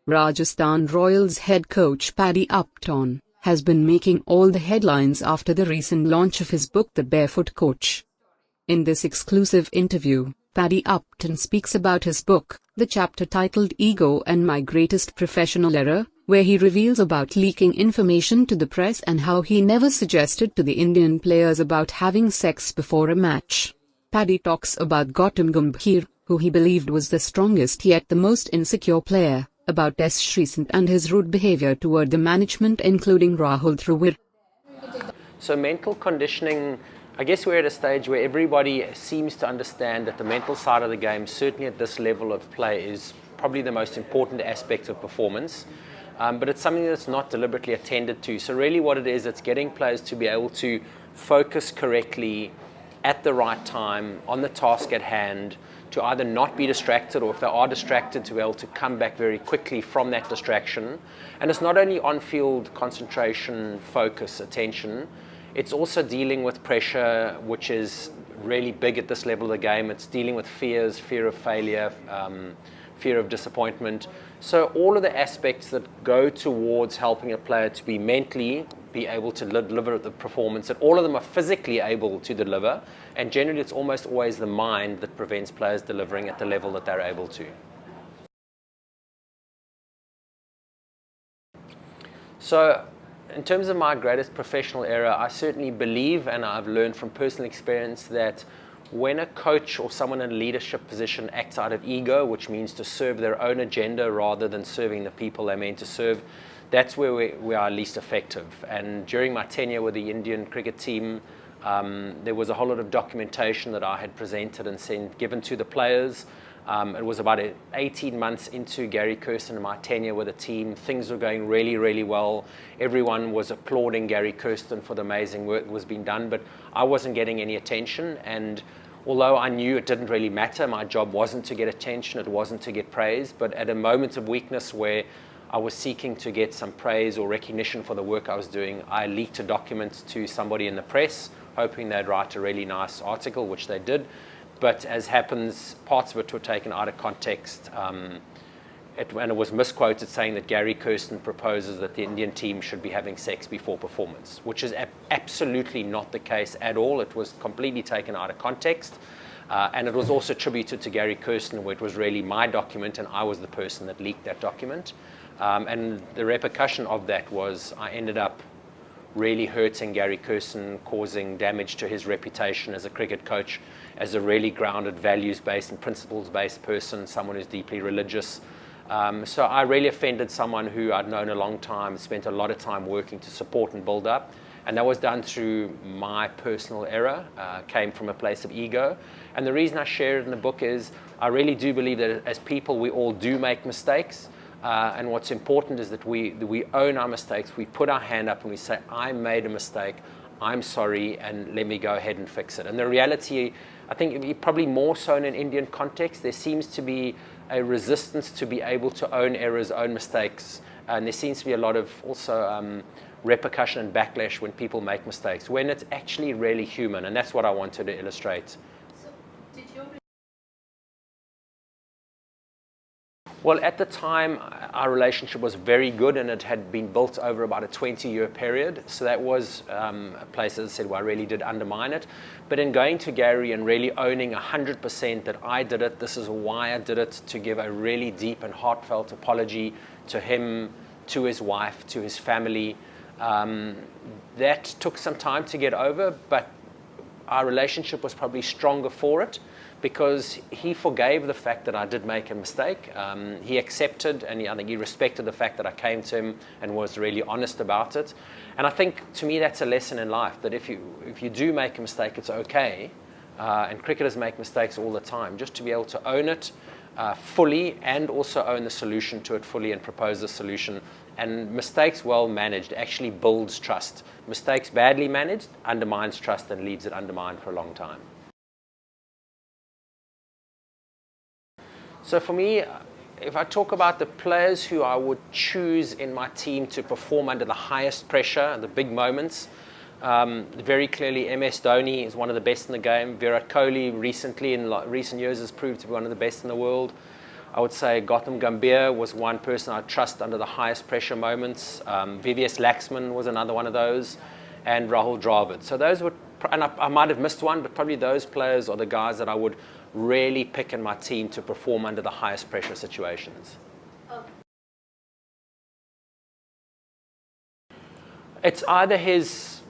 Rajasthan Royals head coach Paddy Upton has been making all the headlines after the recent launch of his book The Barefoot Coach. In this exclusive interview, Paddy Upton speaks about his book, the chapter titled Ego and My Greatest Professional Error, where he reveals about leaking information to the press and how he never suggested to the Indian players about having sex before a match. Paddy talks about Gautam Gambhir, who he believed was the strongest yet the most insecure player, about S.Sreesanth and his rude behaviour toward the management including Rahul Dravid. So mental conditioning, I guess we're at a stage where everybody seems to understand that the mental side of the game, certainly at this level of play, is probably the most important aspect of performance. But it's something that's not deliberately attended to. So really what it is, it's getting players to be able to focus correctly at the right time on the task at hand, to either not be distracted, or if they are distracted, to be able to come back very quickly from that distraction. And it's not only on-field concentration, focus, attention, it's also dealing with pressure, which is really big at this level of the game. It's dealing with fears, fear of failure, fear of disappointment. So all of the aspects that go towards helping a player to be mentally be able to deliver the performance, that all of them are physically able to deliver, and generally it's almost always the mind that prevents players delivering at the level that they're able to. So in terms of my greatest professional error, I certainly believe, and I've learned from personal experience, that when a coach or someone in a leadership position acts out of ego, which means to serve their own agenda rather than serving the people they're meant to serve, that's where we are least effective. And during my tenure with the Indian cricket team, there was a whole lot of documentation that I had presented and given to the players. It was about 18 months into Gary KIRSTEN and my tenure with the team. Things were going really, really well. Everyone was applauding Gary KIRSTEN for the amazing work that was being done, but I wasn't getting any attention. And although I knew it didn't really matter, my job wasn't to get attention, it wasn't to get praise, but at a moment of weakness where I was seeking to get some praise or recognition for the work I was doing, I leaked a document to somebody in the press, hoping they'd write a really nice article, which they did. But as happens, parts of it were taken out of context, and it was misquoted, saying that Gary KIRSTEN proposes that the Indian team should be having sex before performance, which is absolutely not the case at all. It was completely taken out of context. And it was also attributed to Gary KIRSTEN, where it was really my document and I was the person that leaked that document. And the repercussion of that was I ended up really hurting Gary KIRSTEN, causing damage to his reputation as a cricket coach, as a really grounded, values-based and principles-based person, someone who's deeply religious. So I really offended someone who I'd known a long time, spent a lot of time working to support and build up. And that was done through my personal error, came from a place of ego. And the reason I share it in the book is I really do believe that as people, we all do make mistakes. And what's important is that we own our mistakes. We put our hand up and we say, I made a mistake, I'm sorry, and let me go ahead and fix it. And the reality, I think probably more so in an Indian context, there seems to be a resistance to be able to own errors, own mistakes. And there seems to be a lot of also repercussion and backlash when people make mistakes, when it's actually really human. And that's what I wanted to illustrate. Well, at the time, our relationship was very good, and it had been built over about a 20-year period. So that was a place, as I said, where I really did undermine it. But in going to Gary and really owning 100% that I did it, this is why I did it, to give a really deep and heartfelt apology to him, to his wife, to his family. That took some time to get over, but our relationship was probably stronger for it, because he forgave the fact that I did make a mistake. He accepted, and I think he respected the fact that I came to him and was really honest about it. And I think, to me, that's a lesson in life, that if you do make a mistake, it's okay. And cricketers make mistakes all the time. Just to be able to own it fully, and also own the solution to it fully and propose a solution. And mistakes well managed actually builds trust. Mistakes badly managed undermines trust and leaves it undermined for a long time. So for me, if I talk about the players who I would choose in my team to perform under the highest pressure, the big moments, very clearly MS Dhoni is one of the best in the game. VIRAT Kohli recently, in recent years, has proved to be one of the best in the world. I would say Gautam Gambhir was one person I trust under the highest pressure moments. VVS Laxman was another one of those, and Rahul Dravid. So those would, and I might have missed one, but probably those players are the guys that I would really pick in my team to perform under the highest pressure situations. It's either his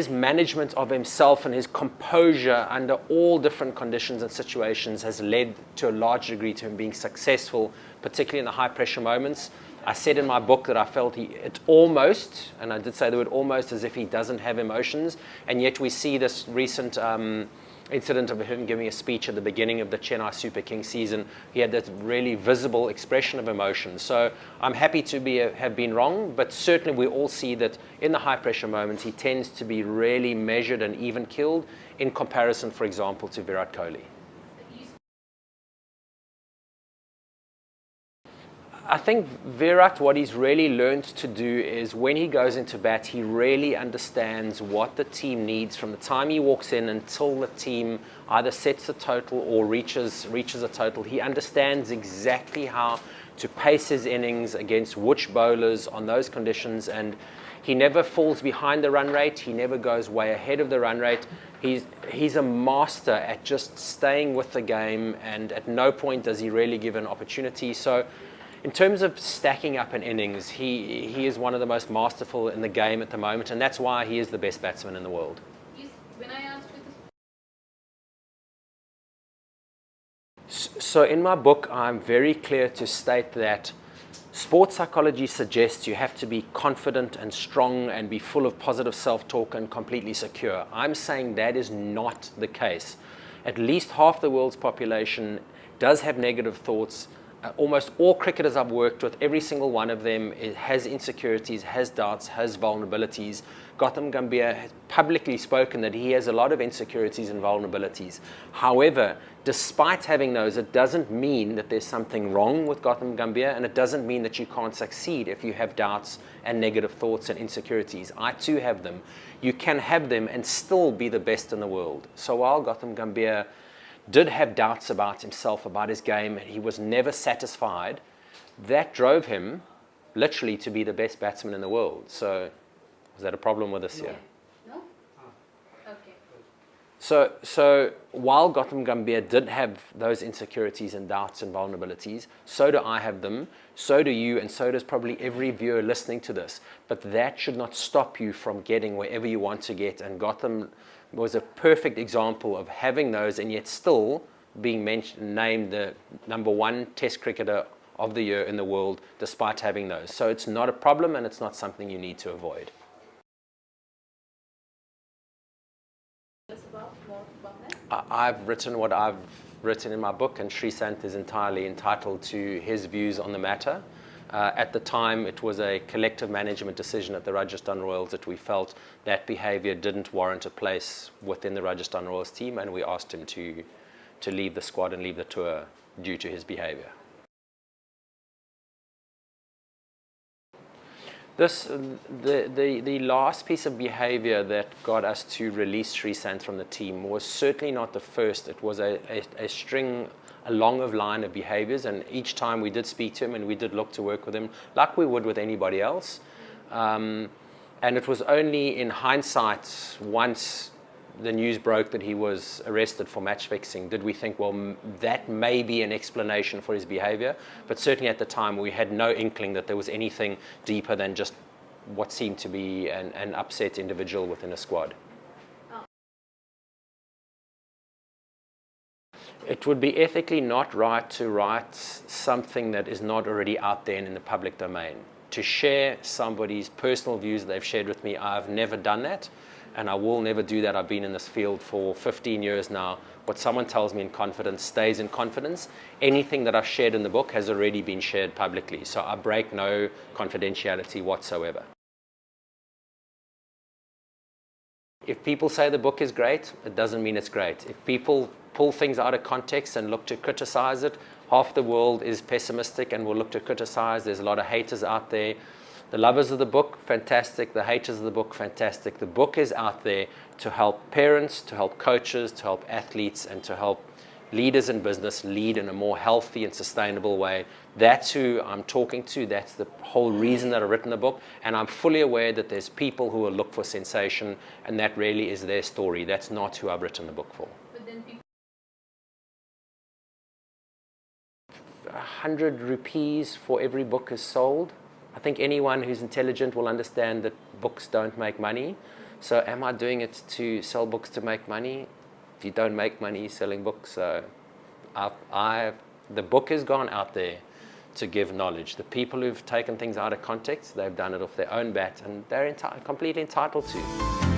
management of himself and his composure under all different conditions and situations has led to a large degree to him being successful, particularly in the high pressure moments. I said in my book that I felt it almost, and I did say the word almost, as if he doesn't have emotions, and yet we see this recent incident of him giving a speech at the beginning of the Chennai Super Kings season. He had that really visible expression of emotion. So I'm happy to have been wrong, but certainly we all see that in the high pressure moments he tends to be really measured and even-keeled in comparison, for example, to Virat Kohli. I think Virat, what he's really learned to do is when he goes into bat, he really understands what the team needs from the time he walks in until the team either sets a total or reaches a total. He understands exactly how to pace his innings against which bowlers on those conditions, and he never falls behind the run rate. He never goes way ahead of the run rate. He's a master at just staying with the game, and at no point does he really give an opportunity. So in terms of stacking up an innings, he is one of the most masterful in the game at the moment, and that's why he is the best batsman in the world. When I asked you this... So in my book, I'm very clear to state that sports psychology suggests you have to be confident and strong and be full of positive self-talk and completely secure. I'm saying that is not the case. At least half the world's population does have negative thoughts. Almost all cricketers I've worked with, every single one of them has insecurities, has doubts, has vulnerabilities. Gautam Gambhir has publicly spoken that he has a lot of insecurities and vulnerabilities. However, despite having those, it doesn't mean that there's something wrong with Gautam Gambhir, and it doesn't mean that you can't succeed if you have doubts and negative thoughts and insecurities. I too have them. You can have them and still be the best in the world. So while Gautam Gambhir did have doubts about himself, about his game, and he was never satisfied, that drove him literally to be the best batsman in the world. So was that a problem with us here? No? Okay. So while Gautam Gambhir did have those insecurities and doubts and vulnerabilities, so do I have them, so do you, and so does probably every viewer listening to this. But that should not stop you from getting wherever you want to get, and Gautam was a perfect example of having those and yet still being named the #1 Test cricketer of the year in the world despite having those. So it's not a problem and it's not something you need to avoid. I've written what I've written in my book, and S.Sreesanth is entirely entitled to his views on the matter. At the time, it was a collective management decision at the Rajasthan Royals that we felt that behaviour didn't warrant a place within the Rajasthan Royals team, and we asked him to leave the squad and leave the tour due to his behaviour. The last piece of behaviour that got us to release S.Sreesanth from the team was certainly not the first. It was a long line of behaviours, and each time we did speak to him and we did look to work with him like we would with anybody else. And it was only in hindsight, once the news broke that he was arrested for match fixing, did we think, well, that may be an explanation for his behaviour. But certainly at the time we had no inkling that there was anything deeper than just what seemed to be an upset individual within a squad. It would be ethically not right to write something that is not already out there and in the public domain. To share somebody's personal views that they've shared with me, I've never done that, and I will never do that. I've been in this field for 15 years now. What someone tells me in confidence stays in confidence. Anything that I've shared in the book has already been shared publicly, so I break no confidentiality whatsoever. If people say the book is great, it doesn't mean it's great. If people pull things out of context and look to criticize it, half the world is pessimistic and will look to criticize. There's a lot of haters out there. The lovers of the book, fantastic. The haters of the book, fantastic. The book is out there to help parents, to help coaches, to help athletes, and to help leaders in business lead in a more healthy and sustainable way. That's who I'm talking to. That's the whole reason that I've written the book. And I'm fully aware that there's people who will look for sensation, and that really is their story. That's not who I've written the book for. But then people 100 rupees for every book is sold. I think anyone who's intelligent will understand that books don't make money. So am I doing it to sell books to make money? If you don't make money selling books, so the book has gone out there to give knowledge. The people who've taken things out of context, they've done it off their own bat, and they're completely entitled to.